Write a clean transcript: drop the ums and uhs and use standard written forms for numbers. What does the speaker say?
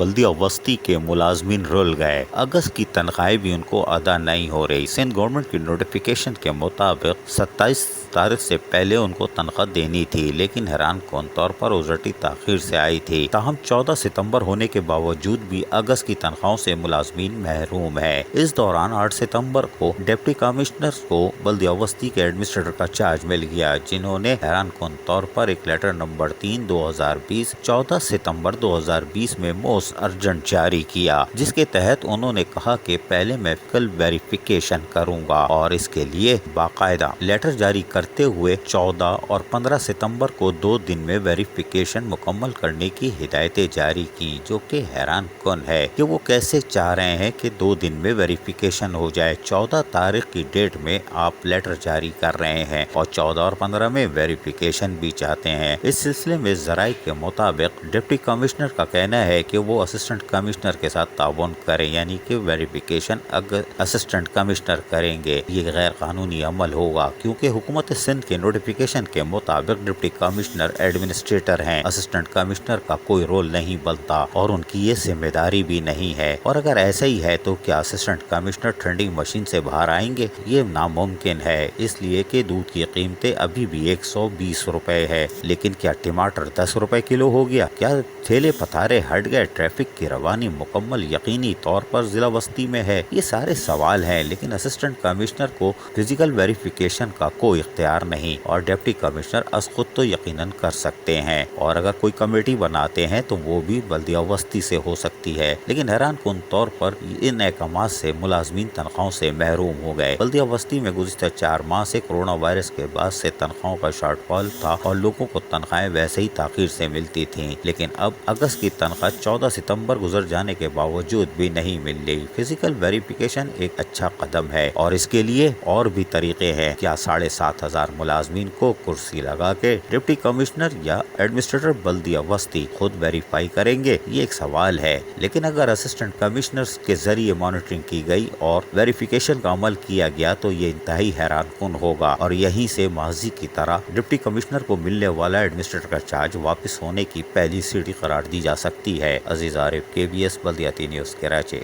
بلدیہ وسطی کے ملازمین رل گئے۔ اگست کی تنخواہیں بھی ان کو ادا نہیں ہو رہی۔ سندھ گورنمنٹ کی نوٹیفیکیشن کے مطابق 27 تاریخ سے پہلے ان کو تنخواہ دینی تھی، لیکن حیران کن طور پر اجرتی تاخیر سے آئی تھی۔ تاہم 14 ستمبر ہونے کے باوجود بھی اگست کی تنخواہوں سے ملازمین محروم ہیں۔ اس دوران 8 ستمبر کو ڈپٹی کمشنر کو بلدیہ وسطی کے ایڈمنسٹریٹر کا چارج مل گیا، جنہوں نے حیران کن طور پر ایک لیٹر نمبر 3/2020 14 ستمبر 2020 میں موسٹ ارجنٹ جاری کیا، جس کے تحت انہوں نے کہا کہ پہلے میں فزیکل ویریفیکیشن کروں گا اور اس کے لیے باقاعدہ لیٹر جاری کرتے ہوئے 14 اور 15 ستمبر کو 2 دن میں ویریفیکیشن مکمل کرنے کی ہدایتیں جاری کی، جو کہ حیران کن ہے کہ وہ کیسے چاہ رہے ہیں کہ 2 دن میں ویریفیکیشن ہو جائے۔ 14 تاریخ کی ڈیٹ میں آپ لیٹر جاری کر رہے ہیں اور 14 اور 15 میں ویریفیکیشن بھی چاہتے ہیں۔ اس سلسلے میں ذرائع کے مطابق ڈپٹی کمشنر کا کہنا ہے کہ وہ اسسٹنٹ کمشنر کے ساتھ تعاون کریں، یعنی کہ ویریفیکیشن اسسٹنٹ کمشنر کریں گے۔ یہ غیر قانونی عمل ہوگا کیونکہ حکومت سندھ کے نوٹیفیکیشن کے مطابق ڈپٹی کمشنر ایڈمنسٹریٹر ہیں، اسسٹنٹ کمشنر کا کوئی رول نہیں بنتا اور ان کی یہ ذمہ داری بھی نہیں ہے۔ اور اگر ایسا ہی ہے تو کیا اسسٹنٹ کمشنر ٹھنڈی مشین سے باہر آئیں گے؟ یہ ناممکن ہے، اس لیے کہ دودھ کی قیمتیں ابھی بھی 120 روپے ہے، لیکن کیا ٹماٹر 10 روپے کلو ہو گیا؟ کیا ٹھیلے پتھارے ہٹ گئے؟ ٹریفک کی روانی مکمل یقینی طور پر ضلع وسطی میں ہے؟ یہ سارے سوال ہیں، لیکن اسسٹنٹ کمشنر کو فزیکل ویریفیکیشن کا کوئی اختیار نہیں اور ڈپٹی کمشنر از خود تو یقیناً کر سکتے ہیں، اور اگر کوئی کمیٹی بناتے ہیں تو وہ بھی بلدیہ وسطی سے ہو سکتی ہے۔ لیکن حیران کن طور پر ان احکامات سے ملازمین تنخواہوں سے محروم ہو گئے۔ بلدیہ وسطی میں گزشتہ 4 ماہ سے کورونا وائرس کے بعد سے تنخواہوں کا شارٹ فال تھا اور لوگوں کو تنخواہیں ویسے ہی تاخیر سے ملتی تھیں، لیکن اب اگست کی تنخواہ 14 ستمبر گزر جانے کے باوجود بھی نہیں مل رہی۔ فزیکل ویریفیکیشن ایک اچھا قدم ہے اور اس کے لیے اور بھی طریقے ہیں۔ کیا 7,500 ملازمین کو کرسی لگا کے ڈپٹی کمشنر یا ایڈمنسٹریٹر بلدیہ وسطی خود ویریفائی کریں گے؟ یہ ایک سوال ہے، لیکن اگر اسسٹنٹ کمشنرز کے ذریعے مانیٹرنگ کی گئی اور ویریفیکیشن کا عمل کیا گیا تو یہ انتہائی حیران کن ہوگا اور یہیں سے ماضی کی طرح ڈپٹی کمشنر کو ملنے والا ایڈمنسٹریٹر کا چارج واپس ہونے کی پہلی سیڑھی قرار دی جا سکتی ہے۔ عزیز عارف، KBS بلدیاتی نیوز، کراچی۔